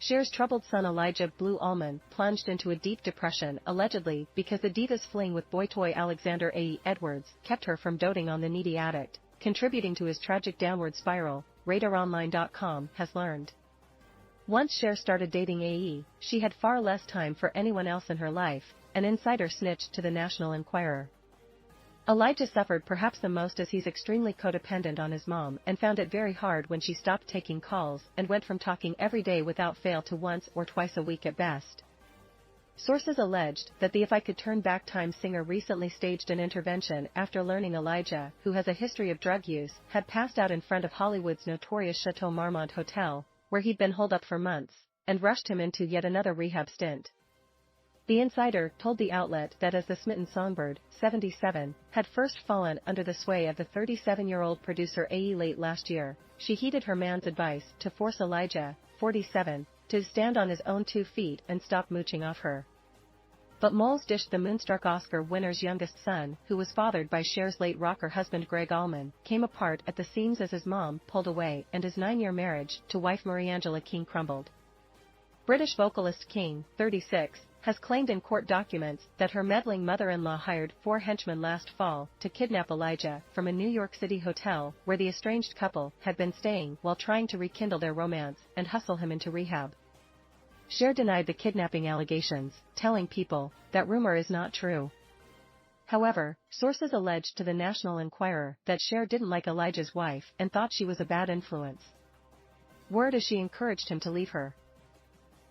Cher's troubled son Elijah Blue Allman plunged into a deep depression allegedly because the diva's fling with boy toy Alexander A. Edwards kept her from doting on the needy addict, contributing to his tragic downward spiral, RadarOnline.com has learned. Once Cher started dating AE, she had far less time for anyone else in her life, an insider snitched to the National Enquirer. Elijah suffered perhaps the most as he's extremely codependent on his mom and found it very hard when she stopped taking calls and went from talking every day without fail to once or twice a week at best. Sources alleged that the If I Could Turn Back Time singer recently staged an intervention after learning Elijah, who has a history of drug use, had passed out in front of Hollywood's notorious Chateau Marmont Hotel, where he'd been holed up for months, and rushed him into yet another rehab stint. The insider told the outlet that as the smitten songbird, 77, had first fallen under the sway of the 37-year-old producer AE late last year, she heeded her man's advice to force Elijah, 47, to stand on his own 2 feet and stop mooching off her. But moles dished the Moonstruck Oscar winner's youngest son, who was fathered by Cher's late rocker husband Greg Allman, came apart at the seams as his mom pulled away and his 9-year marriage to wife Mariangela King crumbled. British vocalist King, 36, has claimed in court documents that her meddling mother-in-law hired 4 henchmen last fall to kidnap Elijah from a New York City hotel where the estranged couple had been staying while trying to rekindle their romance and hustle him into rehab. Cher denied the kidnapping allegations, telling People, "That rumor is not true." However, sources alleged to the National Enquirer that Cher didn't like Elijah's wife and thought she was a bad influence. Word is she encouraged him to leave her.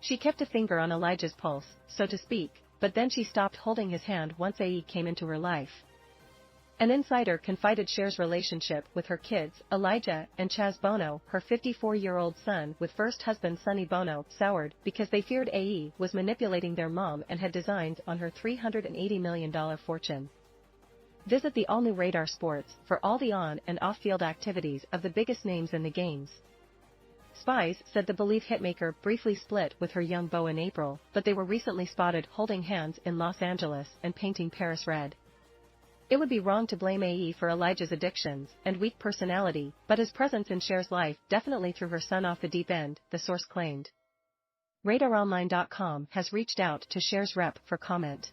She kept a finger on Elijah's pulse, so to speak, but then she stopped holding his hand once AE came into her life. An insider confided Cher's relationship with her kids, Elijah and Chaz Bono, her 54-year-old son with first husband Sonny Bono, soured because they feared AE was manipulating their mom and had designs on her $380 million fortune. Visit the all-new Radar Sports for all the on- and off-field activities of the biggest names in the games. Spies said the Believe hitmaker briefly split with her young beau in April, but they were recently spotted holding hands in Los Angeles and painting Paris red. It would be wrong to blame AE for Elijah's addictions and weak personality, but his presence in Cher's life definitely threw her son off the deep end, the source claimed. RadarOnline.com has reached out to Cher's rep for comment.